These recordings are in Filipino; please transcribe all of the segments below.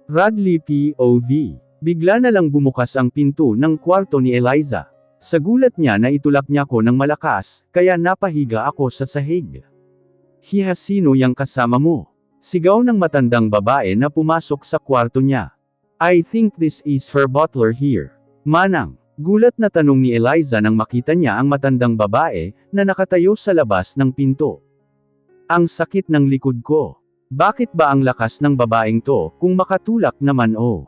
Radley POV. Bigla na lang bumukas ang pinto ng kwarto ni Eliza. Sa gulat niya na itulak niya ko ng malakas, kaya napahiga ako sa sahig. Hiha, sino yang kasama mo? Sigaw ng matandang babae na pumasok sa kwarto niya. I think this is her butler here. Manang. Gulat na tanong ni Eliza nang makita niya ang matandang babae na nakatayo sa labas ng pinto. Ang sakit ng likod ko. Bakit ba ang lakas ng babaeng to kung makatulak naman oh?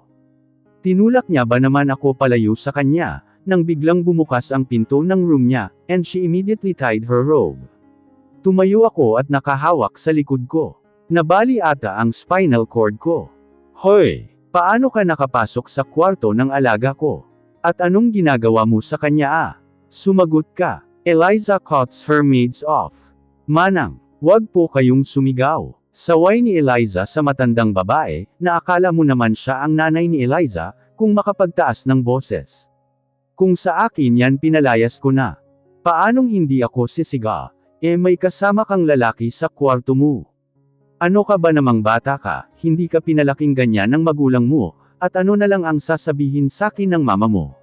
Tinulak niya ba naman ako palayo sa kanya, nang biglang bumukas ang pinto ng room niya, and she immediately tied her robe. Tumayo ako at nakahawak sa likod ko. Nabali ata ang spinal cord ko. Hoy! Paano ka nakapasok sa kwarto ng alaga ko? At anong ginagawa mo sa kanya Sumagot ka. Eliza cuts her maids off. Manang, wag po kayong sumigaw. Saway ni Eliza sa matandang babae, na akala mo naman siya ang nanay ni Eliza, kung makapagtaas ng boses. Kung sa akin yan pinalayas ko na. Paanong hindi ako sisiga? May kasama kang lalaki sa kwarto mo. Ano ka ba namang bata ka, hindi ka pinalaking ganyan ng magulang mo, at ano na lang ang sasabihin sakin ng mama mo?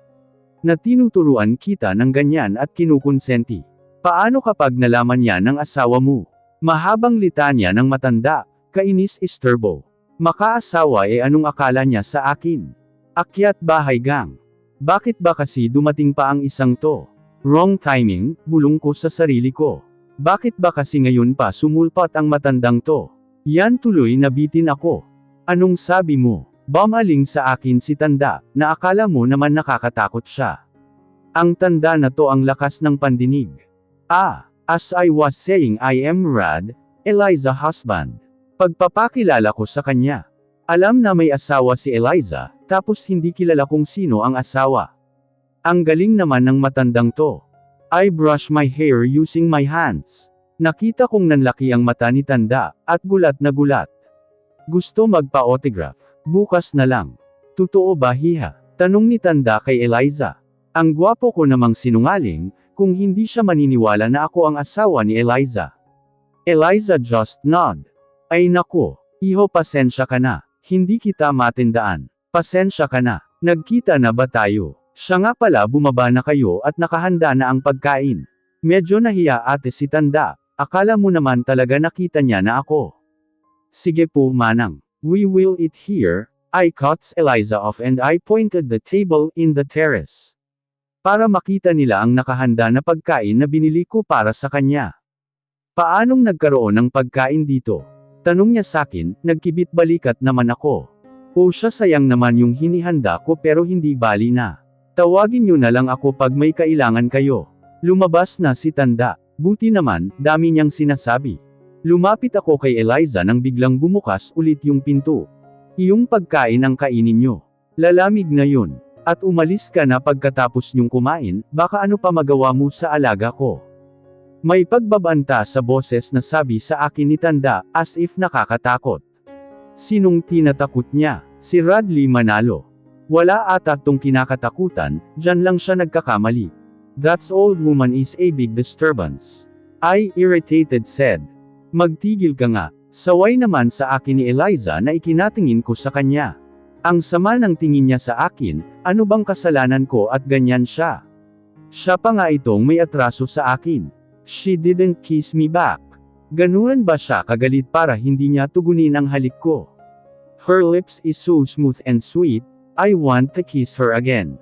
Na tinuturuan kita ng ganyan at kinukonsenti. Paano kapag nalaman niya ng asawa mo? Mahabang litanya ng matanda, kainis isturbo. Makaasawa anong akala niya sa akin? Akyat bahay gang. Bakit ba kasi dumating pa ang isang to? Wrong timing, bulong ko sa sarili ko. Bakit ba kasi ngayon pa sumulpat ang matandang to? Yan tuloy nabitin ako. Anong sabi mo? Bumaling sa akin si tanda, na akala mo naman nakakatakot siya. Ang tanda na to ang lakas ng pandinig. As I was saying, I am Rad, Eliza husband. Pagpapakilala ko sa kanya. Alam na may asawa si Eliza, tapos hindi kilala kung sino ang asawa. Ang galing naman ng matandang to. I brush my hair using my hands. Nakita kong nanlaki ang mata ni tanda, at gulat na gulat. Gusto magpa-autograph. Bukas na lang. Totoo ba hiha? Tanong ni tanda kay Eliza. Ang gwapo ko namang sinungaling, kung hindi siya maniniwala na ako ang asawa ni Eliza. Eliza just nod. Ay nako, iho pasensya ka na. Hindi kita matindaan. Pasensya ka na. Nagkita na ba tayo? Siya nga pala bumaba na kayo at nakahanda na ang pagkain. Medyo nahiya ate si tanda. Akala mo naman talaga nakita niya na ako. Sige po manang. We will eat here. I cut Eliza off and I pointed the table in the terrace. Para makita nila ang nakahanda na pagkain na binili ko para sa kanya. Paanong nagkaroon ng pagkain dito? Tanong niya sakin, nagkibit balikat naman ako. O siya, sayang naman yung hinihanda ko pero hindi bali na. Tawagin niyo na lang ako pag may kailangan kayo. Lumabas na si tanda. Buti naman, dami niyang sinasabi. Lumapit ako kay Eliza nang biglang bumukas ulit yung pinto. Iyong pagkain ang kainin niyo. Lalamig na yun. At umalis ka na pagkatapos niyong kumain, baka ano pa magawa mo sa alaga ko. May pagbabanta sa boses na sabi sa akin ni tanda, as if nakakatakot. Sinong tinatakot niya? Si Radley Manalo. Wala ata tong kinakatakutan, dyan lang siya nagkakamali. That old woman is a big disturbance. I irritated said. Magtigil ka nga. Saway naman sa akin ni Eliza na ikinatingin ko sa kanya. Ang sama ng tingin niya sa akin, ano bang kasalanan ko at ganyan siya? Siya pa nga itong may atraso sa akin. She didn't kiss me back. Ganuan ba siya kagalit para hindi niya tugunin ang halik ko? Her lips is so smooth and sweet, I want to kiss her again.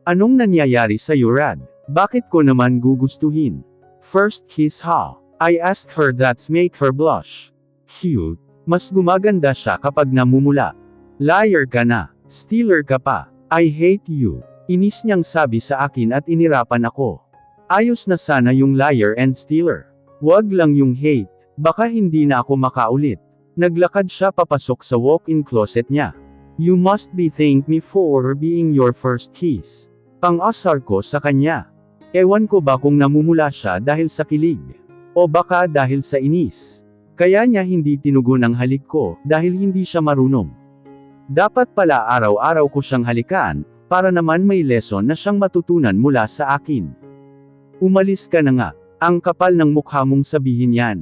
Anong nangyayari sa'yo Rad? Bakit ko naman gugustuhin? First kiss ha? I asked her, that's make her blush. Cute. Mas gumaganda siya kapag namumula. Liar ka na. Stealer ka pa. I hate you. Inis niyang sabi sa akin at inirapan ako. Ayos na sana yung liar and stealer. Wag lang yung hate. Baka hindi na ako makaulit. Naglakad siya papasok sa walk-in closet niya. You must be thank me for being your first kiss. Pang-asar ko sa kanya. Ewan ko ba kung namumula siya dahil sa kilig. O baka dahil sa inis. Kaya niya hindi tinugon ang halik ko, dahil hindi siya marunong. Dapat pala araw-araw ko siyang halikan, para naman may lesson na siyang matutunan mula sa akin. Umalis ka na nga. Ang kapal ng mukha mong sabihin yan.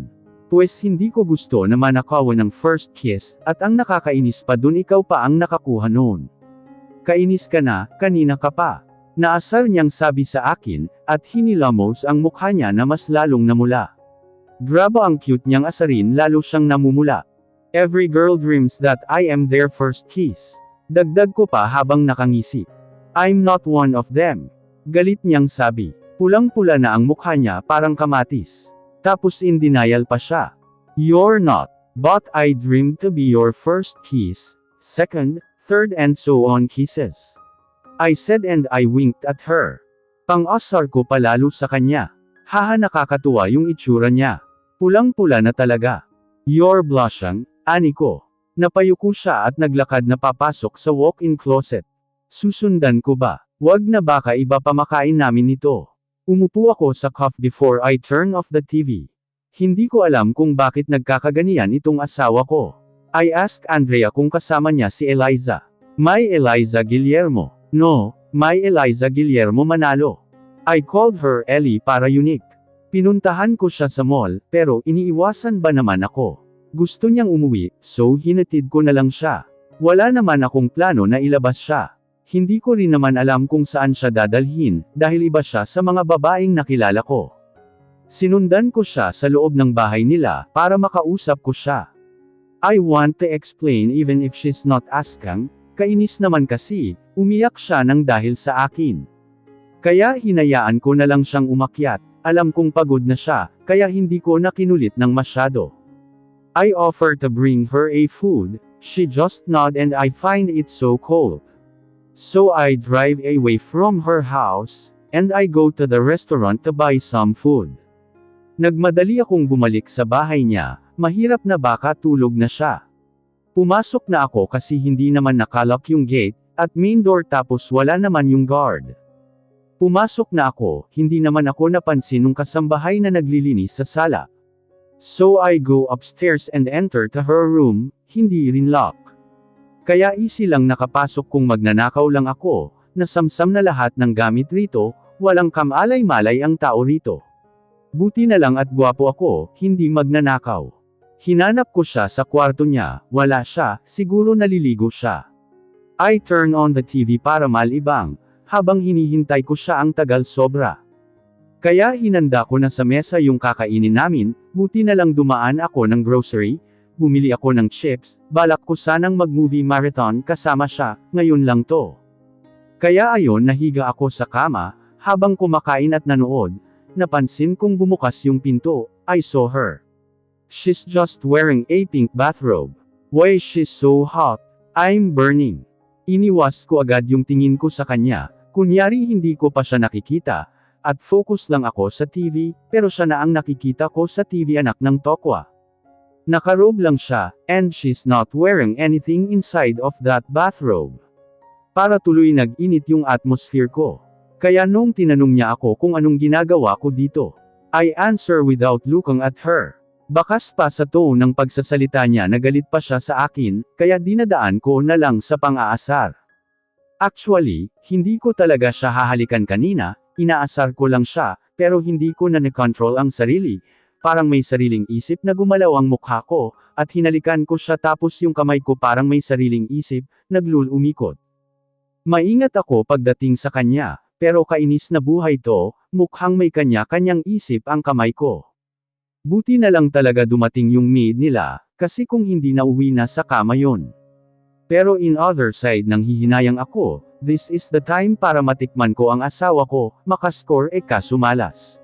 Pues hindi ko gusto na manakawan ng first kiss, at ang nakakainis pa dun ikaw pa ang nakakuha noon. Kainis ka na, kanina ka pa. Naasar niyang sabi sa akin, at hinilamos ang mukha niya na mas lalong namula. Grabe ang cute niyang asarin, lalo siyang namumula. Every girl dreams that I am their first kiss. Dagdag ko pa habang nakangisi. I'm not one of them. Galit niyang sabi. Pulang-pula na ang mukha niya parang kamatis. Tapos in denial pa siya. You're not. But I dreamed to be your first kiss, second, third and so on kisses. I said and I winked at her. Pang-asar ko palalo sa kanya. Haha, nakakatuwa yung itsura niya. Pulang-pula na talaga. You're blushing, ani ko. Napayuko siya at naglakad na papasok sa walk-in closet. Susundan ko ba? Wag na, baka iba pa makain namin nito. Umupo ako sa couch before I turn off the TV. Hindi ko alam kung bakit nagkakaganiyan itong asawa ko. I asked Andrea kung kasama niya si Eliza. May Eliza Guillermo. No, may Eliza Guillermo Manalo. I called her Ellie para unique. Pinuntahan ko siya sa mall, pero iniiwasan ba naman ako? Gusto niyang umuwi, so hinatid ko na lang siya. Wala naman akong plano na ilabas siya. Hindi ko rin naman alam kung saan siya dadalhin, dahil iba siya sa mga babaeng nakilala ko. Sinundan ko siya sa loob ng bahay nila, para makausap ko siya. I want to explain even if she's not asking. Kainis naman kasi, umiyak siya ng dahil sa akin. Kaya hinayaan ko na lang siyang umakyat, alam kong pagod na siya, kaya hindi ko na kinulit ng masyado. I offered to bring her a food, she just nodded and I find it so cold. So I drive away from her house, and I go to the restaurant to buy some food. Nagmadali akong bumalik sa bahay niya, mahirap na baka tulog na siya. Pumasok na ako kasi hindi naman nakalock yung gate, at main door tapos wala naman yung guard. Pumasok na ako, hindi naman ako napansin nung kasambahay na naglilinis sa sala. So I go upstairs and enter to her room, hindi rin lock. Kaya easy lang nakapasok kung magnanakaw lang ako, nasamsam na lahat ng gamit rito, walang kamalay-malay ang tao rito. Buti na lang at gwapo ako, hindi magnanakaw. Hinanap ko siya sa kwarto niya, wala siya, siguro naliligo siya. I turn on the TV para malibang, habang hinihintay ko siya ang tagal sobra. Kaya hinanda ko na sa mesa yung kakainin namin, buti na lang dumaan ako ng grocery, bumili ako ng chips, balak ko sanang mag-movie marathon kasama siya, ngayon lang to. Kaya ayon nahiga ako sa kama, habang kumakain at nanood, napansin kong bumukas yung pinto, I saw her. She's just wearing a pink bathrobe. Why she's so hot, I'm burning. Iniwas ko agad yung tingin ko sa kanya, kunyari hindi ko pa siya nakikita, at focus lang ako sa TV, pero siya na ang nakikita ko sa TV, anak ng tokwa. Nakarobe lang siya, and she's not wearing anything inside of that bathrobe. Para tuloy nag-init yung atmosphere ko. Kaya nung tinanong niya ako kung anong ginagawa ko dito, I answer without looking at her. Bakas pa sa tone ng pagsasalita niya na galit pa siya sa akin, kaya dinadaan ko na lang sa pang-aasar. Actually, hindi ko talaga siya hahalikan kanina, inaasar ko lang siya, pero hindi ko na control ang sarili, parang may sariling isip na gumalaw ang mukha ko, at hinalikan ko siya tapos yung kamay ko parang may sariling isip, naglulumikot. Maingat ako pagdating sa kanya, pero kainis na buhay to, mukhang may kanya-kanyang isip ang kamay ko. Buti na lang talaga dumating yung maid nila, kasi kung hindi na uwi na sa kama yon. Pero in other side nang hihinayang ako, this is the time para matikman ko ang asawa ko, makascore kaso malas.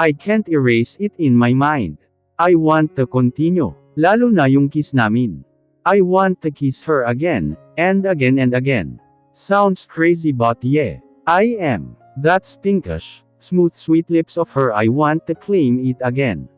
I can't erase it in my mind. I want to continue, lalo na yung kiss namin. I want to kiss her again, and again and again. Sounds crazy but yeah, I am. That's pinkish, smooth sweet lips of her, I want to claim it again.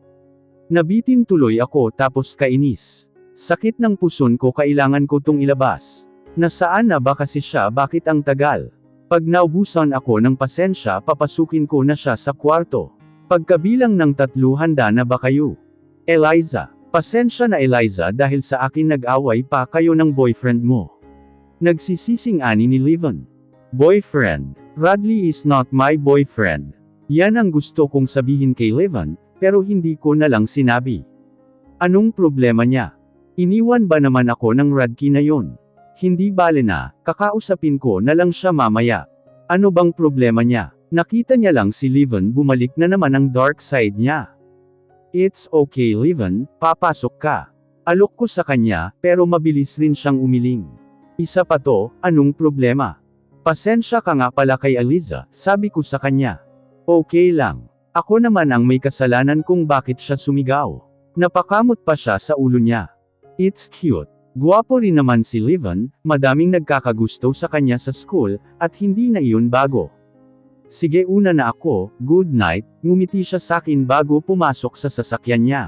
Nabitin tuloy ako tapos kainis. Sakit ng puson ko, kailangan ko tong ilabas. Nasaan na ba kasi siya, bakit ang tagal? Pag naubusan ako ng pasensya, papasukin ko na siya sa kwarto. Pagkabilang ng 3, handa na ba kayo? Eliza. Pasensya na Eliza dahil sa akin nag-away pa kayo ng boyfriend mo. Nagsisising ani ni Livon. Boyfriend. Radley is not my boyfriend. Yan ang gusto kong sabihin kay Livon, pero hindi ko na lang sinabi. Anong problema niya? Iniwan ba naman ako ng Radki na yon? Hindi bale na, kakausapin ko na lang siya mamaya. Ano bang problema niya? Nakita niya lang si Leven bumalik na naman ang dark side niya. It's okay Leven, papasok ka. Alok ko sa kanya, pero mabilis rin siyang umiling. Isa pa to, anong problema? Pasensya ka nga pala kay Eliza, sabi ko sa kanya. Okay lang. Ako naman ang may kasalanan kung bakit siya sumigaw. Napakamot pa siya sa ulo niya. It's cute. Guwapo rin naman si Leven, madaming nagkakagusto sa kanya sa school, at hindi na iyon bago. Sige una na ako, good night, ngumiti siya sakin bago pumasok sa sasakyan niya.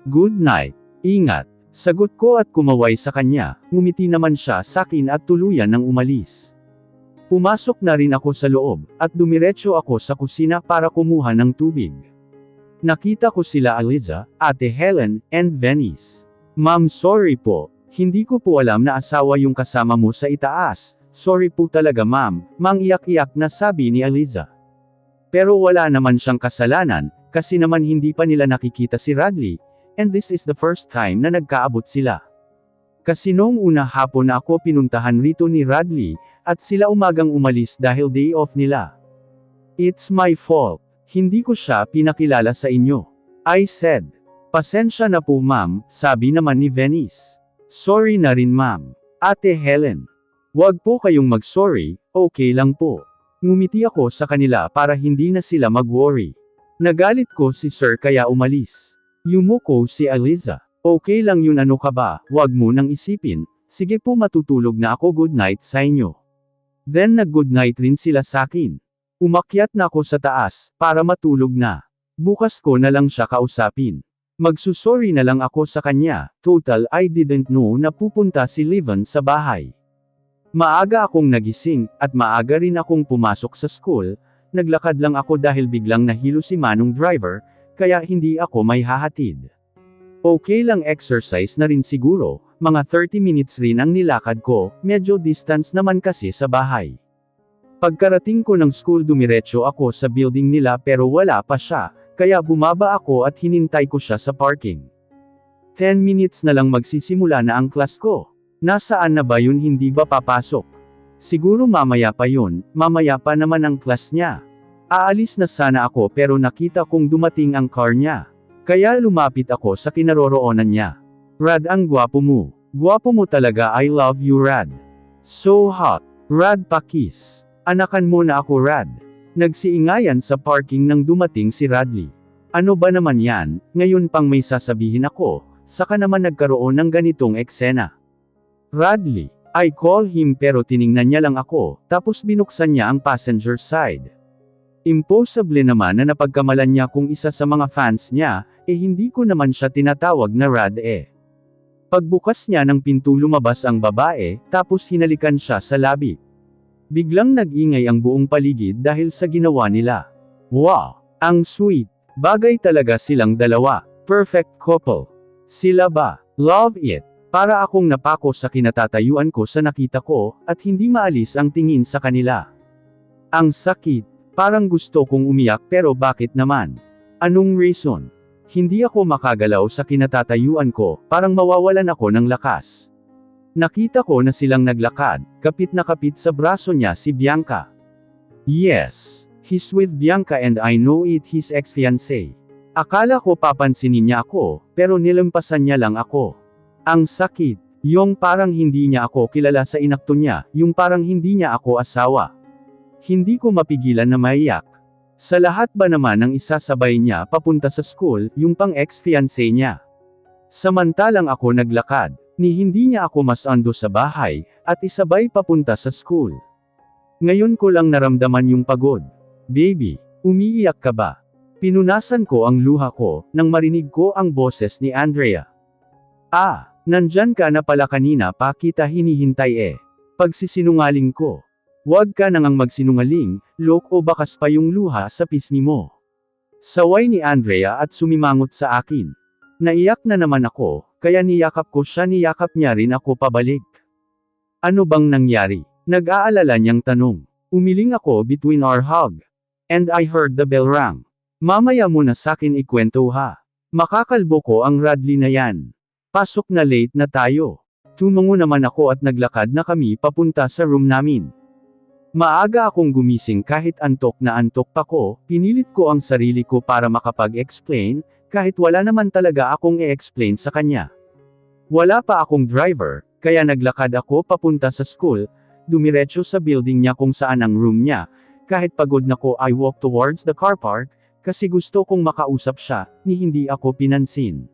Good night, ingat, sagot ko at kumaway sa kanya, ngumiti naman siya sakin at tuluyan ng umalis. Pumasok na rin ako sa loob, at dumiretso ako sa kusina para kumuha ng tubig. Nakita ko sila Eliza, Ate Helen, and Venice. Ma'am sorry po, hindi ko po alam na asawa yung kasama mo sa itaas. Sorry po talaga ma'am, mangiyak-iyak na sabi ni Eliza. Pero wala naman siyang kasalanan, kasi naman hindi pa nila nakikita si Radley, and this is the first time na nagkaabot sila. Kasi noong una hapon na ako pinuntahan rito ni Radley, at sila umagang umalis dahil day off nila. It's my fault. Hindi ko siya pinakilala sa inyo. I said. Pasensya na po ma'am, sabi naman ni Venice. Sorry na rin ma'am. Ate Helen. Wag po kayong mag-sorry, okay lang po. Ngumiti ako sa kanila para hindi na sila mag-worry. Nagalit ko si Sir kaya umalis. Yumuko si Eliza. Okay lang yun ano ka ba, wag mo nang isipin, sige po matutulog na ako good night sa inyo. Then nag-good night rin sila sakin. Umakyat na ako sa taas, para matulog na. Bukas ko na lang siya kausapin. Magsusorry na lang ako sa kanya, total I didn't know na pupunta si Leven sa bahay. Maaga akong nagising, at maaga rin akong pumasok sa school, naglakad lang ako dahil biglang nahilo si Manong driver, kaya hindi ako may hahatid. Okay lang exercise na rin siguro, mga 30 minutes rin ang nilakad ko, medyo distance naman kasi sa bahay. Pagkarating ko ng school dumiretso ako sa building nila pero wala pa siya, kaya bumaba ako at hinintay ko siya sa parking. 10 minutes na lang magsisimula na ang class ko. Nasaan na ba yun hindi ba papasok? Siguro mamaya pa yun, mamaya pa naman ang class niya. Aalis na sana ako pero nakita kong dumating ang car niya. Kaya lumapit ako sa kinaroroonan niya. Rad ang gwapo mo. Gwapo mo talaga I love you Rad. So hot. Rad pakis. Anakan mo na ako Rad. Nagsiingayan sa parking nang dumating si Radley. Ano ba naman yan, ngayon pang may sasabihin ako, saka naman nagkaroon ng ganitong eksena. Radley, I call him pero tiningnan niya lang ako, tapos binuksan niya ang passenger side. Impossible naman na napagkamalan niya kung isa sa mga fans niya, hindi ko naman siya tinatawag na Rad Pagbukas niya ng pinto lumabas ang babae, tapos hinalikan siya sa labi. Biglang nag-ingay ang buong paligid dahil sa ginawa nila. Wow! Ang sweet! Bagay talaga silang dalawa. Perfect couple. Sila ba? Love it! Para akong napako sa kinatatayuan ko sa nakita ko, at hindi maalis ang tingin sa kanila. Ang sakit. Parang gusto kong umiyak pero bakit naman? Anong reason? Hindi ako makagalaw sa kinatatayuan ko, parang mawawalan ako ng lakas. Nakita ko na silang naglakad, kapit na kapit sa braso niya si Bianca. Yes, he's with Bianca and I know it his ex-fiancée. Akala ko papansinin niya ako, pero nilampasan niya lang ako. Ang sakit, yung parang hindi niya ako kilala sa inakto niya, yung parang hindi niya ako asawa. Hindi ko mapigilan na maiyak. Sa lahat ba naman ang isasabay niya papunta sa school, yung pang ex-fiancé niya. Samantalang ako naglakad. Ni hindi niya ako masando sa bahay, at isabay papunta sa school. Ngayon ko lang naramdaman yung pagod. Baby, umiiyak ka ba? Pinunasan ko ang luha ko, nang marinig ko ang boses ni Andrea. Ah, nandyan ka na pala kanina pa kita hinihintay Pagsisinungaling ko. Huwag ka nang magsinungaling, loko bakas pa yung luha sa pisngi mo. Saway ni Andrea at sumimangot sa akin. Naiyak na naman ako, kaya niyakap ko siya niyakap niya rin ako pabalik. Ano bang nangyari? Nag-aalala niyang tanong. Umiling ako between our hug. And I heard the bell rang. Mamaya mo na sakin ikwento ha. Makakalbo ko ang Radley na yan. Pasok na, late na tayo. Tumungo naman ako at naglakad na kami papunta sa room namin. Maaga akong gumising kahit antok na antok pa ko, pinilit ko ang sarili ko para makapag-explain, kahit wala naman talaga akong i-explain sa kanya. Wala pa akong driver, kaya naglakad ako papunta sa school, dumiretso sa building niya kung saan ang room niya. Kahit pagod na ko, I walked towards the car park, kasi gusto kong makausap siya, ni hindi ako pinansin.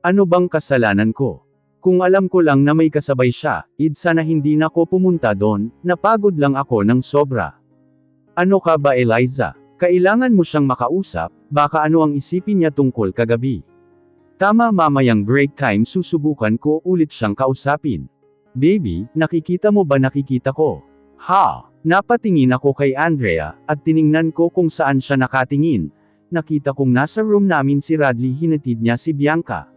Ano bang kasalanan ko? Kung alam ko lang na may kasabay siya, sana hindi na ako pumunta doon, napagod lang ako ng sobra. Ano ka ba, Eliza? Kailangan mo siyang makausap, baka ano ang isipin niya tungkol kagabi. Tama, mamayang break time susubukan ko ulit siyang kausapin. Baby, nakikita mo ba nakikita ko? Ha? Napatingin ako kay Andrea, at tiningnan ko kung saan siya nakatingin. Nakita kong nasa room namin si Radley, hinatid niya si Bianca.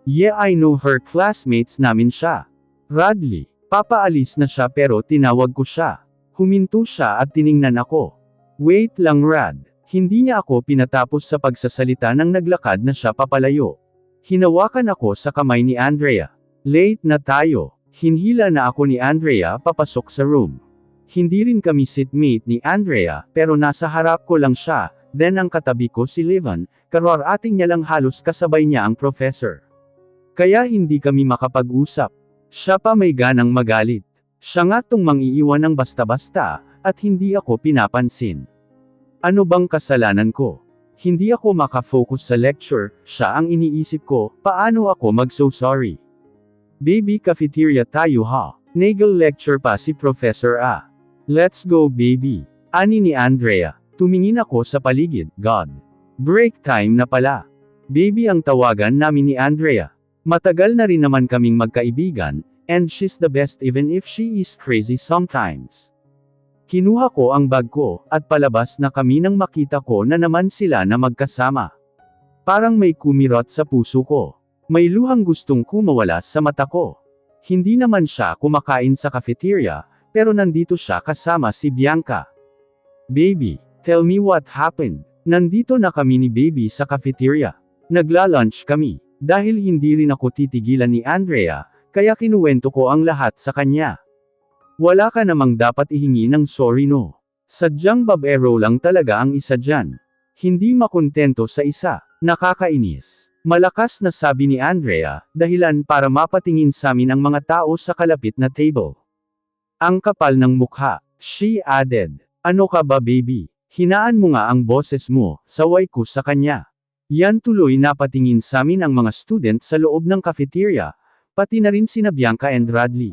Yeah, I know her, classmates namin siya. Radley, papaalis na siya pero tinawag ko siya. Huminto siya at tiningnan ako. Wait lang, Rad. Hindi niya ako pinatapos sa pagsasalita nang naglakad na siya papalayo. Hinawakan ako sa kamay ni Andrea. Late na tayo. Hinhila na ako ni Andrea papasok sa room. Hindi rin kami seatmate ni Andrea, pero nasa harap ko lang siya, then ang katabi ko si Levan, kararating niya lang halos kasabay niya ang professor. Kaya hindi kami makapag-usap. Siya pa may ganang magalit. Siya nga tong mangiiwan ng basta-basta, at hindi ako pinapansin. Ano bang kasalanan ko? Hindi ako makafocus sa lecture, siya ang iniisip ko, paano ako mag-so sorry? Baby, cafeteria tayo ha. Nagel lecture pa si Professor A. Let's go, baby. Ani ni Andrea. Tumingin ako sa paligid, God. Break time na pala. Baby ang tawagan namin ni Andrea. Matagal na rin naman kaming magkaibigan, and she's the best even if she is crazy sometimes. Kinuha ko ang bag ko, at palabas na kami nang makita ko na naman sila na magkasama. Parang may kumirot sa puso ko. May luhang gustong kumawala sa mata ko. Hindi naman siya kumakain sa cafeteria, pero nandito siya kasama si Bianca. Baby, tell me what happened. Nandito na kami ni Baby sa cafeteria. Nagla-lunch kami. Dahil hindi rin ako titigilan ni Andrea, kaya kinuwento ko ang lahat sa kanya. Wala ka namang dapat ihingi ng sorry, no? Sadyang babaero lang talaga ang isa dyan. Hindi makontento sa isa. Nakakainis. Malakas na sabi ni Andrea, dahilan para mapatingin sa amin ang mga tao sa kalapit na table. Ang kapal ng mukha, she added. Ano ka ba, baby? Hinaan mo nga ang boses mo, saway ko sa kanya. Yan tuloy napatingin sa amin ang mga student sa loob ng cafeteria, pati na rin sina Bianca and Radley.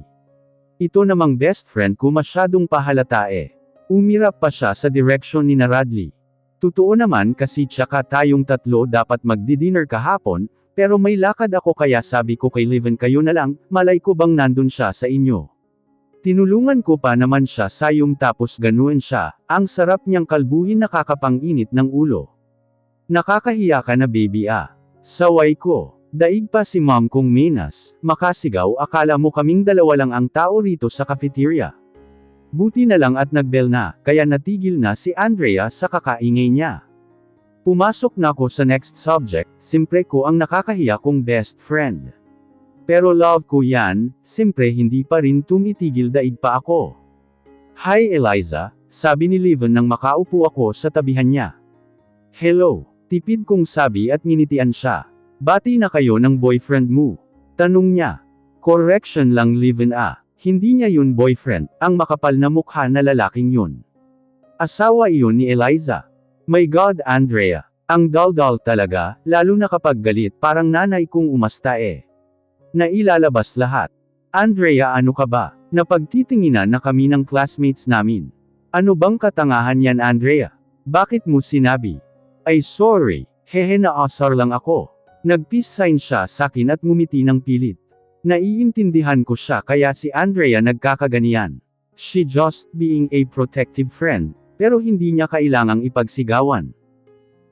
Ito namang best friend ko masyadong pahalata eh. Umirap pa siya sa direksyon ni na Radley. Totoo naman kasi tsaka tayong tatlo dapat magdi-dinner kahapon, pero may lakad ako kaya sabi ko kay Levan kayo na lang, malay ko bang nandun siya sa inyo. Tinulungan ko pa naman siya sayong tapos ganuan siya, ang sarap niyang kalbuhin nakakapanginit ng ulo. Nakakahiya ka na, baby ah. Saway ko. Daig pa si mom kong menas, makasigaw akala mo kaming dalawa lang ang tao rito sa cafeteria. Buti na lang at nagbell na, kaya natigil na si Andrea sa kakaingay niya. Pumasok na ako sa next subject, simpre ko ang nakakahiya kong best friend. Pero love ko yan, simpre hindi pa rin tumitigil daig pa ako. Hi Eliza, sabi ni Levan nang makaupo ako sa tabihan niya. Hello, tipid kong sabi at nginitian siya. Bati na kayo ng boyfriend mo? Tanong niya. Correction lang, Levan ah. Hindi niya yun boyfriend, ang makapal na mukha na lalaking yun. Asawa iyon ni Eliza. My God, Andrea. Ang dal-dal talaga, lalo na kapag galit, parang nanay kong umasta eh. Nailalabas lahat. Andrea, ano ka ba? Napagtitinginan na kami ng classmates namin. Ano bang katangahan yan, Andrea? Bakit mo sinabi? Ay sorry, hehe, naasar lang ako. Nag-peace sign siya sakin at ngumiti ng pilit. Naiintindihan ko siya kaya si Andrea nagkakaganiyan. She just being a protective friend, pero hindi niya kailangang ipagsigawan.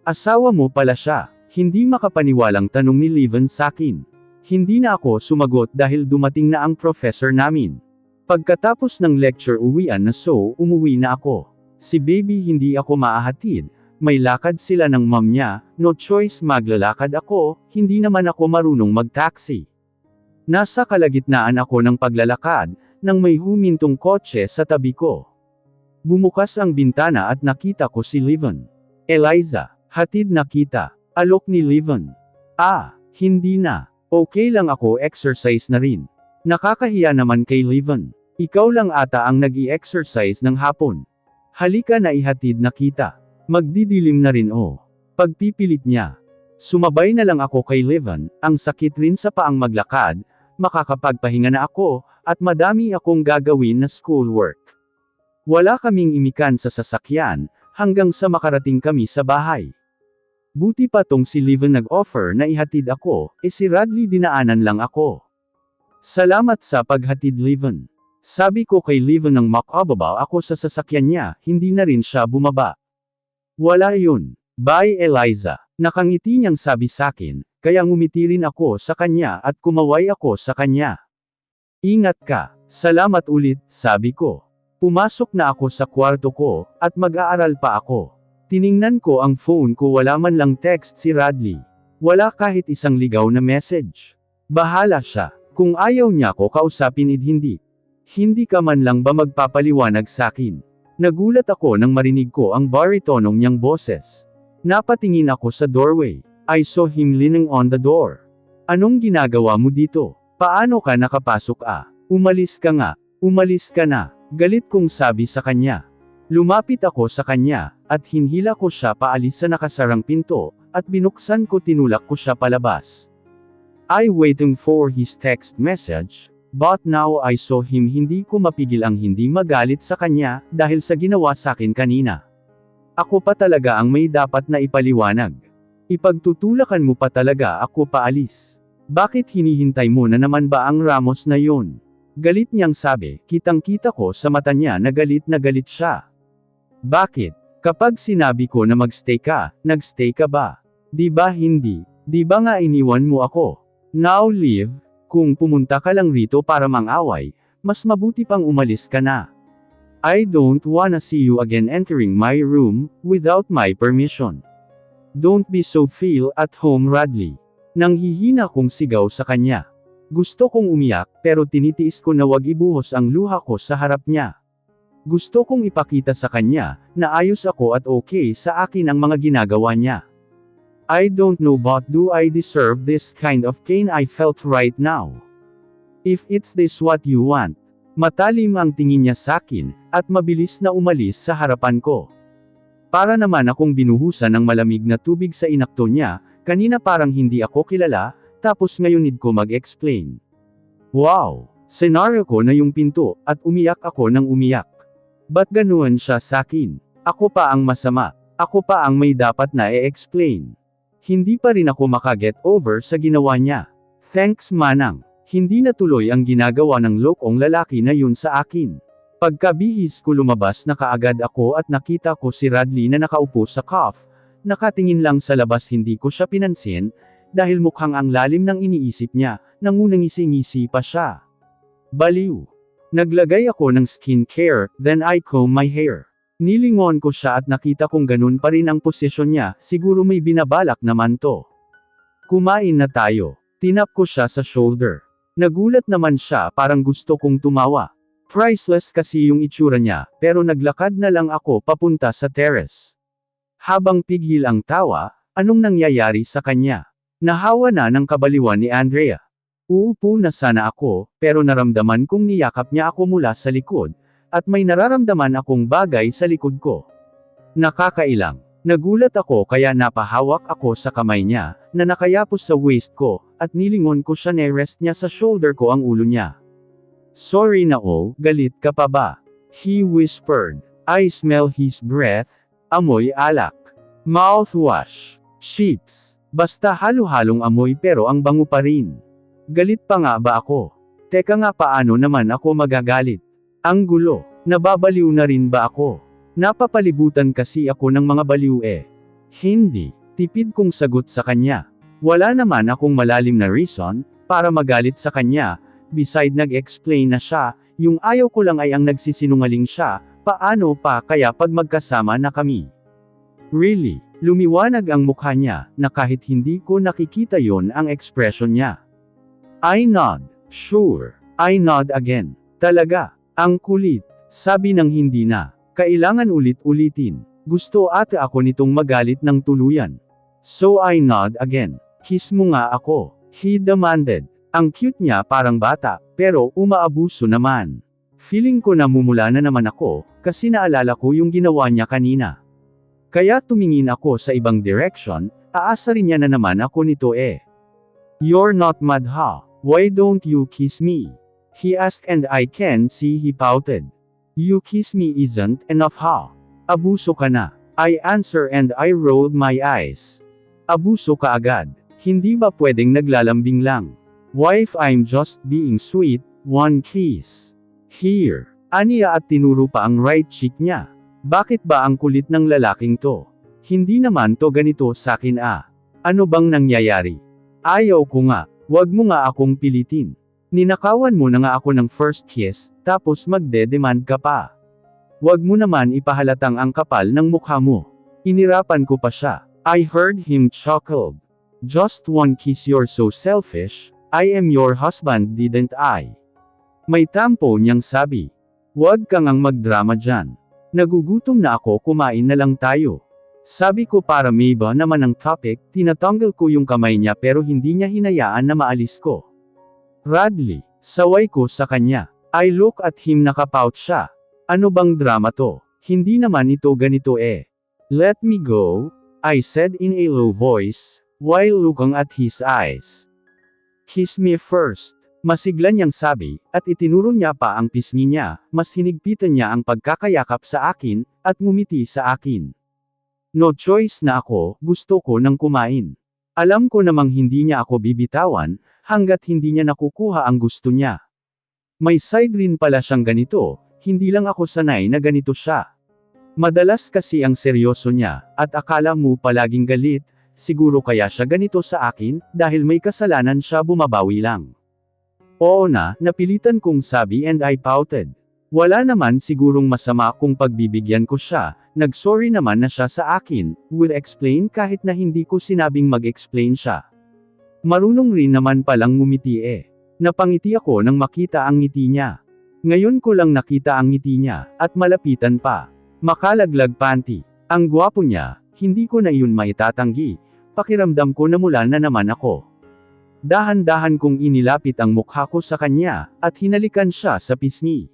Asawa mo pala siya, hindi makapaniwalang tanong ni Levan sakin. Hindi na ako sumagot dahil dumating na ang professor namin. Pagkatapos ng lecture uwian na umuwi na ako. Si baby hindi ako maahatid, may lakad sila ng mom niya, no choice maglalakad ako, hindi naman ako marunong mag-taxi. Nasa kalagitnaan ako ng paglalakad, nang may humintong kotse sa tabi ko. Bumukas ang bintana at nakita ko si Livon. Eliza, hatid na kita. Alok ni Livon. Hindi na. Okay lang ako, exercise na rin. Nakakahiya naman kay Livon. Ikaw lang ata ang nag-i-exercise ng hapon. Halika na ihatid na kita. Magdidilim na rin Pagpipilit niya. Sumabay na lang ako kay Livon, ang sakit rin sa paang maglakad, makakapagpahinga na ako, at madami akong gagawin na schoolwork. Wala kaming imikan sa sasakyan, hanggang sa makarating kami sa bahay. Buti pa tong si Livon nag-offer na ihatid ako, si Radley dinaanan lang ako. Salamat sa paghatid Livon. Sabi ko kay Livon nang makababa ako sa sasakyan niya, hindi na rin siya bumaba. Wala yun. Bye Eliza. Nakangiti niyang sabi sakin, kaya ngumiti rin ako sa kanya at kumaway ako sa kanya. Ingat ka. Salamat ulit, sabi ko. Pumasok na ako sa kwarto ko, at mag-aaral pa ako. Tiningnan ko ang phone ko, wala man lang text si Radley. Wala kahit isang ligaw na message. Bahala siya. Kung ayaw niya ko kausapin hindi. Hindi ka man lang ba magpapaliwanag sakin? Nagulat ako nang marinig ko ang baritonong niyang boses. Napatingin ako sa doorway. I saw him leaning on the door. Anong ginagawa mo dito? Paano ka nakapasok Umalis ka nga. Umalis ka na. Galit kong sabi sa kanya. Lumapit ako sa kanya, at hinhila ko siya paalis sa nakasarang pinto, at binuksan ko, tinulak ko siya palabas. I waiting for his text message. But now I saw him, hindi ko mapigil ang hindi magalit sa kanya, dahil sa ginawa sakin kanina. Ako pa talaga ang may dapat na ipaliwanag. Ipagtutulakan mo pa talaga ako paalis. Bakit hinihintay mo na naman ba ang Ramos na yon? Galit niyang sabi, kitang-kita ko sa mata niya na galit siya. Bakit? Kapag sinabi ko na magstay ka, nagstay ka ba? Di ba hindi? Di ba nga iniwan mo ako? Now leave. Kung pumunta ka lang rito para mang-away, mas mabuti pang umalis ka na. I don't wanna see you again entering my room, without my permission. Don't be so feel at home Radley. Nanghihina kong sigaw sa kanya. Gusto kong umiyak, pero tinitiis ko na wag ibuhos ang luha ko sa harap niya. Gusto kong ipakita sa kanya, na ayos ako at okay sa akin ang mga ginagawa niya. I don't know, but do I deserve this kind of pain I felt right now? If it's this what you want. Matalim ang tingin niya sakin, at mabilis na umalis sa harapan ko. Para naman akong binuhusan ng malamig na tubig sa inakto niya, kanina parang hindi ako kilala, tapos ngayon need ko mag-explain. Wow! Senaryo ko na yung pinto, at umiyak ako ng umiyak. Ba't ganoon siya sakin? Ako pa ang masama. Ako pa ang may dapat na e-explain. Hindi pa rin ako makaget over sa ginawa niya. Thanks manang. Hindi natuloy ang ginagawa ng lokong lalaki na yun sa akin. Pagkabihis ko lumabas na kaagad ako at nakita ko si Radley na nakaupo sa cough. Nakatingin lang sa labas, hindi ko siya pinansin, dahil mukhang ang lalim ng iniisip niya, nangunangisi-ngisi pa siya. Baliw. Naglagay ako ng skincare, then I comb my hair. Nilingon ko siya at nakita kong ganun pa rin ang posisyon niya, siguro may binabalak naman to. Kumain na tayo. Tinap ko siya sa shoulder. Nagulat naman siya, parang gusto kong tumawa. Priceless kasi yung itsura niya, pero naglakad na lang ako papunta sa terrace. Habang pigil ang tawa, anong nangyayari sa kanya? Nahawa na ng kabaliwan ni Andrea. Uupo na sana ako, pero naramdaman kong niyakap niya ako mula sa likod, at may nararamdaman akong bagay sa likod ko. Nakakailang. Nagulat ako kaya napahawak ako sa kamay niya, na nakayapos sa waist ko, at nilingon ko siya, nerest niya sa shoulder ko ang ulo niya. Sorry na galit ka pa ba? He whispered. I smell his breath. Amoy alak. Mouthwash. Chips. Basta halo-halong amoy pero ang bango pa rin. Galit pa nga ba ako? Teka nga, paano naman ako magagalit? Ang gulo. Nababaliw na rin ba ako? Napapalibutan kasi ako ng mga baliw Hindi. Tipid kong sagot sa kanya. Wala naman akong malalim na reason, para magalit sa kanya, beside nag-explain na siya, yung ayaw ko lang ay ang nagsisinungaling siya, paano pa kaya pag magkasama na kami? Really? Lumiwanag ang mukha niya, na kahit hindi ko nakikita yon ang ekspresyon niya. I nod. Sure. I nod again. Talaga. Ang kulit. Sabi ng hindi na. Kailangan ulit-ulitin. Gusto ata ako nitong magalit ng tuluyan. So I nod again. Kiss mo nga ako. He demanded. Ang cute niya parang bata, pero umaabuso naman. Feeling ko namumula na naman ako, kasi naalala ko yung ginawa niya kanina. Kaya tumingin ako sa ibang direction, aasarin niya na naman ako nito eh. You're not mad ha? Why don't you kiss me? He asked and I can see he pouted. You kiss me isn't enough ha? Abuso ka na. I answer and I rolled my eyes. Abuso ka agad. Hindi ba pwedeng naglalambing lang? Why if I'm just being sweet, one kiss? Here. Aniya at tinuro pa ang right cheek niya. Bakit ba ang kulit ng lalaking to? Hindi naman to ganito sakin ah. Ano bang nangyayari? Ayaw ko nga, wag mo nga akong pilitin. Ninakawan mo na nga ako ng first kiss, tapos magde-demand ka pa. Wag mo naman ipahalatang ang kapal ng mukha mo. Inirapan ko pa siya. I heard him chuckled. Just one kiss, you're so selfish. I am your husband didn't I? May tampo niyang sabi. Wag kang ang magdrama dyan. Nagugutom na ako, kumain na lang tayo. Sabi ko para may iba naman ang topic, tinatanggal ko yung kamay niya pero hindi niya hinayaan na maalis ko. Radley, saway ko sa kanya. I look at him, nakapout siya. Ano bang drama to? Hindi naman ito ganito eh. Let me go, I said in a low voice, while looking at his eyes. Kiss me first. Masigla niyang sabi, at itinuro niya pa ang pisngi niya, mas hinigpitan niya ang pagkakayakap sa akin, at ngumiti sa akin. No choice na ako, gusto ko nang kumain. Alam ko namang hindi niya ako bibitawan, hanggat hindi niya nakukuha ang gusto niya. May side rin pala siyang ganito, hindi lang ako sanay na ganito siya. Madalas kasi ang seryoso niya, at akala mo palaging galit, siguro kaya siya ganito sa akin, dahil may kasalanan siya, bumabawi lang. Oo na, napilitan kong sabi and I pouted. Wala naman sigurong masama kung pagbibigyan ko siya, nag-sorry naman na siya sa akin, would explain kahit na hindi ko sinabing mag-explain siya. Marunong rin naman palang ngumiti eh. Napangiti ako nang makita ang ngiti niya. Ngayon ko lang nakita ang ngiti niya, at malapitan pa. Makalaglag panty. Ang gwapo niya, hindi ko na iyon maitatanggi. Pakiramdam ko na mula na naman ako. Dahan-dahan kong inilapit ang mukha ko sa kanya, at hinalikan siya sa pisngi.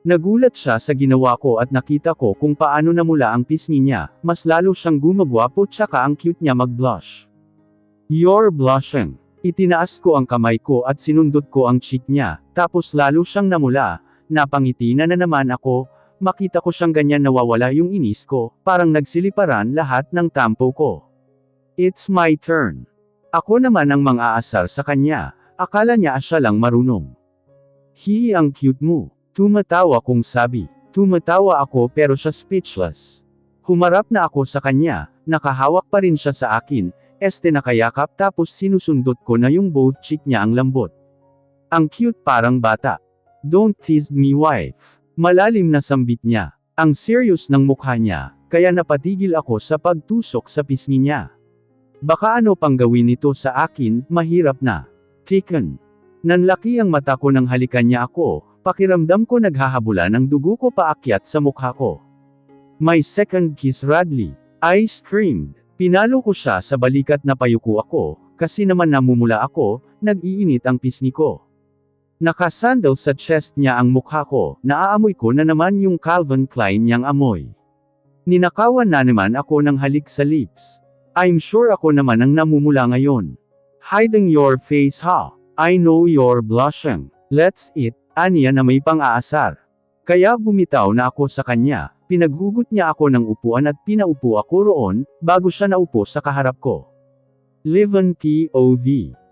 Nagulat siya sa ginawa ko at nakita ko kung paano namula ang pisngi niya, mas lalo siyang gumagwapo tsaka ang cute niya mag-blush. You're blushing. Itinaas ko ang kamay ko at sinundot ko ang cheek niya, tapos lalo siyang namula, napangiti na naman ako, makita ko siyang ganyan nawawala yung inis ko, parang nagsiliparan lahat ng tampo ko. It's my turn. Ako naman ang mang-aasar sa kanya, akala niya siya lang marunong. Hihi, ang cute mo. Tumatawa kong sabi. Tumatawa ako pero siya speechless. Humarap na ako sa kanya, nakahawak pa rin siya sa akin, nakayakap tapos sinusundot ko na yung both cheek niya ang lambot. Ang cute parang bata. Don't tease me wife. Malalim na sambit niya. Ang serious ng mukha niya, kaya napatigil ako sa pagtusok sa pisngi niya. Baka ano pang gawin nito sa akin, mahirap na. Taken. Nanlaki ang mata ko nang halikan niya ako, pakiramdam ko naghahabulan ang dugo ko paakyat sa mukha ko. My second kiss, Radley. I screamed. Pinalo ko siya sa balikat na payuko ako, kasi naman namumula ako, nag-iinit ang pisngi ko. Nakasandal sa chest niya ang mukha ko, naaamoy ko na naman yung Calvin Klein niyang amoy. Ninakawan na naman ako ng halik sa lips. I'm sure ako naman ang namumula ngayon. Hiding your face ha? I know you're blushing. Let's eat, aniya na may pang-aasar. Kaya bumitaw na ako sa kanya, pinaghugot niya ako ng upuan at pinaupo ako roon, bago siya naupo sa kaharap ko. Livon Tov.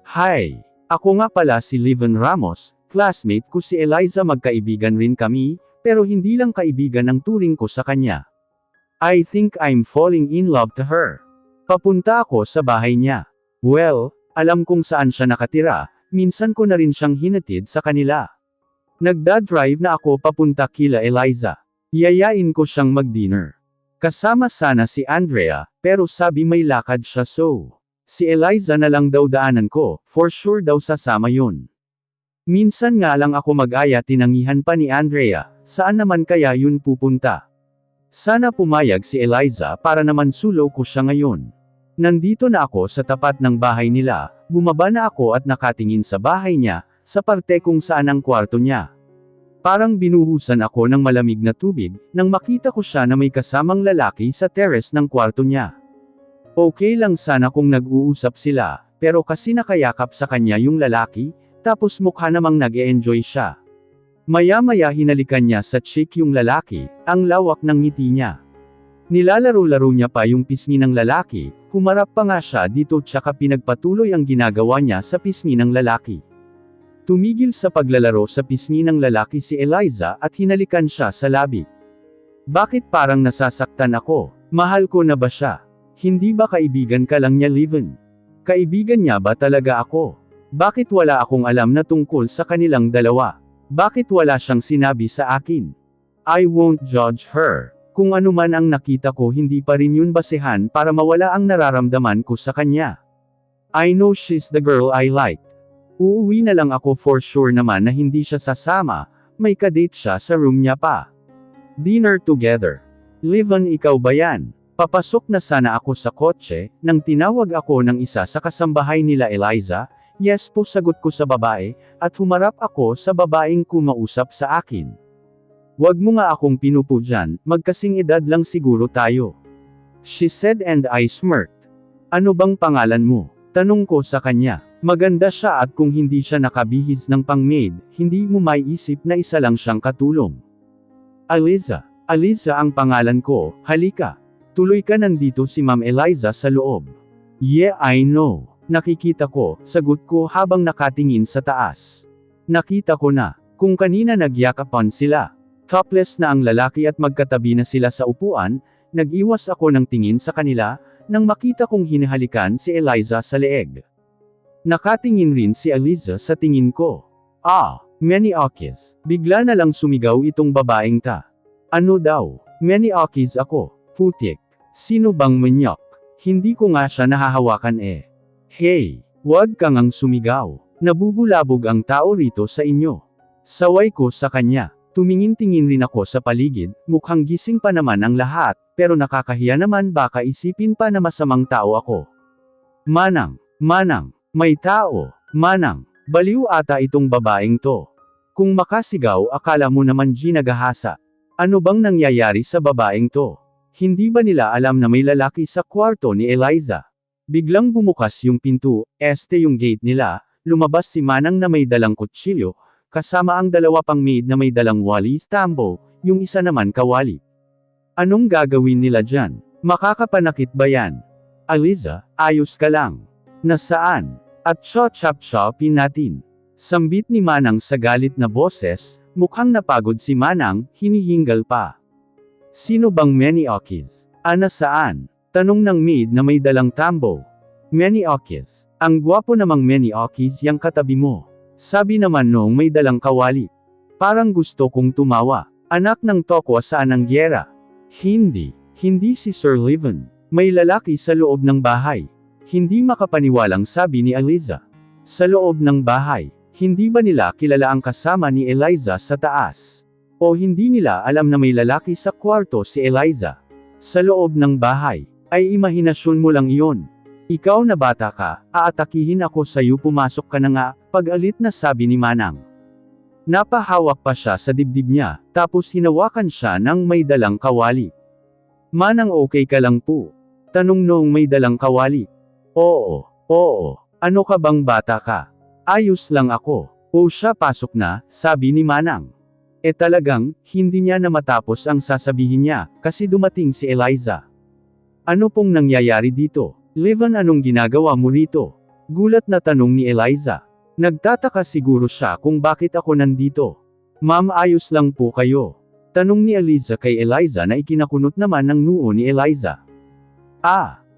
Hi! Ako nga pala si Livon Ramos, classmate ko si Eliza, magkaibigan rin kami, pero hindi lang kaibigan ang turing ko sa kanya. I think I'm falling in love to her. Papunta ako sa bahay niya. Well, alam kung saan siya nakatira, minsan ko na rin siyang hinatid sa kanila. Nagdadrive na ako papunta kila Eliza. Yayain ko siyang mag-dinner. Kasama sana si Andrea, pero sabi may lakad siya si Eliza na lang daw daanan ko, for sure daw sasama yun. Minsan nga lang ako mag-aya tinangihan pa ni Andrea, saan naman kaya yun pupunta? Sana pumayag si Eliza para naman sulo ko siya ngayon. Nandito na ako sa tapat ng bahay nila, bumaba na ako at nakatingin sa bahay niya, sa parte kung saan ang kwarto niya. Parang binuhusan ako ng malamig na tubig, nang makita ko siya na may kasamang lalaki sa terrace ng kwarto niya. Okay lang sana kung nag-uusap sila, pero kasi nakayakap sa kanya yung lalaki, tapos mukha namang nag-e-enjoy siya. Maya-maya hinalikan niya sa cheek yung lalaki, ang lawak ng ngiti niya. Nilalaro-laro niya pa yung pisngi ng lalaki, humarap pa nga siya dito tsaka pinagpatuloy ang ginagawa niya sa pisngi ng lalaki. Tumigil sa paglalaro sa pisngi ng lalaki si Eliza at hinalikan siya sa labi. Bakit parang nasasaktan ako? Mahal ko na ba siya? Hindi ba kaibigan ka lang niya, Liven? Kaibigan niya ba talaga ako? Bakit wala akong alam na tungkol sa kanilang dalawa? Bakit wala siyang sinabi sa akin? I won't judge her. Kung ano man ang nakita ko hindi pa rin yun basehan para mawala ang nararamdaman ko sa kanya. I know she's the girl I like. Uuwi na lang ako for sure naman na hindi siya sasama, may kadate siya sa room niya pa. Dinner together. Liven, ikaw ba yan? Papasok na sana ako sa kotse, nang tinawag ako ng isa sa kasambahay nila Eliza, yes po sagot ko sa babae, at humarap ako sa babaeng kumausap sa akin. Wag mo nga akong pinupo dyan, magkasing edad lang siguro tayo. She said and I smirked. Ano bang pangalan mo? Tanong ko sa kanya. Maganda siya at kung hindi siya nakabihis ng pang-maid, hindi mo maiisip na isa lang siyang katulong. Eliza. Eliza ang pangalan ko, halika. Tuloy ka, nandito si Ma'am Eliza sa loob. Yeah, I know. Nakikita ko, sagot ko habang nakatingin sa taas. Nakita ko na, kung kanina nagyakapan sila. Topless na ang lalaki at magkatabi na sila sa upuan, nag-iwas ako ng tingin sa kanila, nang makita kong hinahalikan si Eliza sa leeg. Nakatingin rin si Eliza sa tingin ko. Maniakis. Bigla na lang sumigaw itong babaeng ta. Ano daw? Maniakis ako. Putik. Sino bang manyak? Hindi ko nga siya nahahawakan eh. Hey, wag kang ang sumigaw. Nabubulabog ang tao rito sa inyo. Saway ko sa kanya. Tumingin-tingin rin ako sa paligid, mukhang gising pa naman ang lahat, pero nakakahiya naman baka isipin pa na masamang tao ako. Manang. May tao, Manang, baliw ata itong babaeng to. Kung makasigaw akala mo naman ginagahasa. Ano bang nangyayari sa babaeng to? Hindi ba nila alam na may lalaki sa kwarto ni Eliza? Biglang bumukas yung pinto, yung gate nila, lumabas si Manang na may dalang kutsilyo, kasama ang dalawa pang maid na may dalang walis tambo, yung isa naman kawali. Anong gagawin nila dyan? Makakapanakit ba yan? Eliza, ayos ka lang. Nasaan? At chop-chop-chopin natin. Sambit ni Manang sa galit na boses, mukhang napagod si Manang, hinihingal pa. Sino bang Maniakis? Nasaan? Tanong ng maid na may dalang tambo. Maniakis. Ang gwapo namang Maniakis yang katabi mo. Sabi naman nung may dalang kawali. Parang gusto kong tumawa. Anak ng tokwa saan ang gyera? Hindi si Sir Liven. May lalaki sa loob ng bahay. Hindi makapaniwalang sabi ni Eliza. Sa loob ng bahay, hindi ba nila kilala ang kasama ni Eliza sa taas? O hindi nila alam na may lalaki sa kwarto si Eliza? Sa loob ng bahay, ay imahinasyon mo lang iyon. Ikaw na bata ka, aatakihin ako sa'yo, pumasok ka na nga, pag-alit na sabi ni Manang. Napahawak pa siya sa dibdib niya, tapos hinawakan siya ng may dalang kawali. Manang, okay ka lang po? Tanong nung may dalang kawali. Oo. Ano ka bang bata ka? Ayos lang ako. O siya, pasok na, sabi ni Manang. Talagang, hindi niya na matapos ang sasabihin niya, kasi dumating si Eliza. Ano pong nangyayari dito? Liven, anong ginagawa mo rito? Gulat na tanong ni Eliza. Nagtataka siguro siya kung bakit ako nandito. Ma'am, ayos lang po kayo. Tanong ni Eliza kay Eliza na ikinakunot naman ng noo ni Eliza.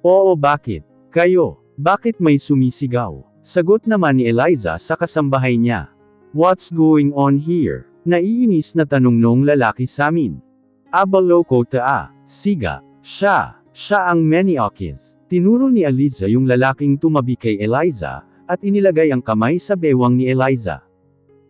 Oo, bakit? Kayo, bakit may sumisigaw? Sagot naman ni Eliza sa kasambahay niya. What's going on here? Naiinis na tanong nung lalaki samin. Abaloko ta. Siga. Siya ang Maniakis. Tinuro ni Eliza yung lalaking tumabi kay Eliza, at inilagay ang kamay sa bewang ni Eliza.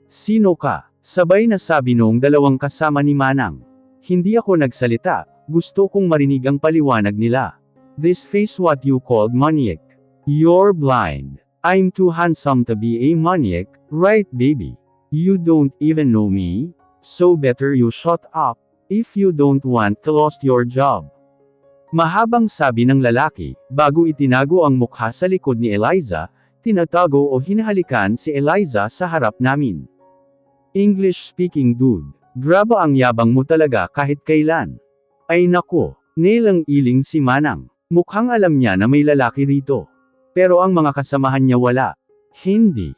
Sino ka? Sabay na sabi noong dalawang kasama ni Manang. Hindi ako nagsalita, gusto kong marinig ang paliwanag nila. This face what you called maniac. You're blind. I'm too handsome to be a maniac, right baby? You don't even know me? So better you shut up, if you don't want to lose your job. Mahabang sabi ng lalaki, bago itinago ang mukha sa likod ni Eliza, tinatago o hinahalikan si Eliza sa harap namin. English-speaking dude, graba ang yabang mo talaga kahit kailan. Ay nako, nilang iling si Manang. Mukhang alam niya na may lalaki rito. Pero ang mga kasamahan niya wala. Hindi.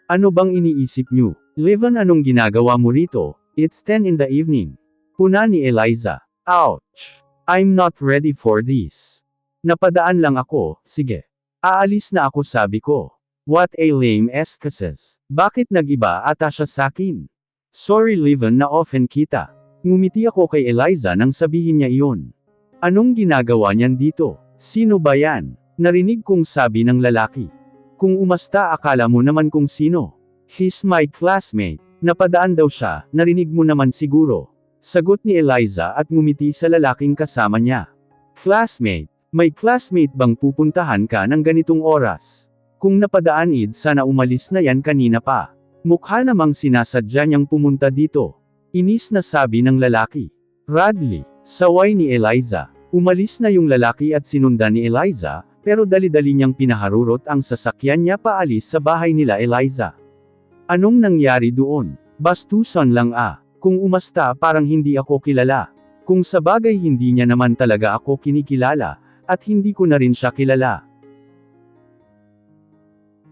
Ano bang iniisip niyo? Levan, anong ginagawa mo rito? It's 10 in the evening. Puna ni Eliza. Ouch. I'm not ready for this. Napadaan lang ako, sige. Aalis na ako, sabi ko. What a lame excuses. Bakit nag-iba ata siya sakin? Sorry Levan na often kita. Ngumiti ako kay Eliza nang sabihin niya iyon. Anong ginagawa niyan dito? Sino ba yan? Narinig kong sabi ng lalaki. Kung umasta akala mo naman kung sino. He's my classmate. Napadaan daw siya, narinig mo naman siguro. Sagot ni Eliza at ngumiti sa lalaking kasama niya. Classmate? May classmate bang pupuntahan ka ng ganitong oras? Kung napadaan sana umalis na yan kanina pa. Mukha namang sinasadya niyang pumunta dito. Inis na sabi ng lalaki. Radley, saway ni Eliza. Umalis na yung lalaki at sinundan ni Eliza, pero dali-dali niyang pinaharurot ang sasakyan niya paalis sa bahay nila Eliza. Anong nangyari doon? Bastusan lang Kung umasta parang hindi ako kilala. Kung sabagay hindi niya naman talaga ako kinikilala, at hindi ko na rin siya kilala.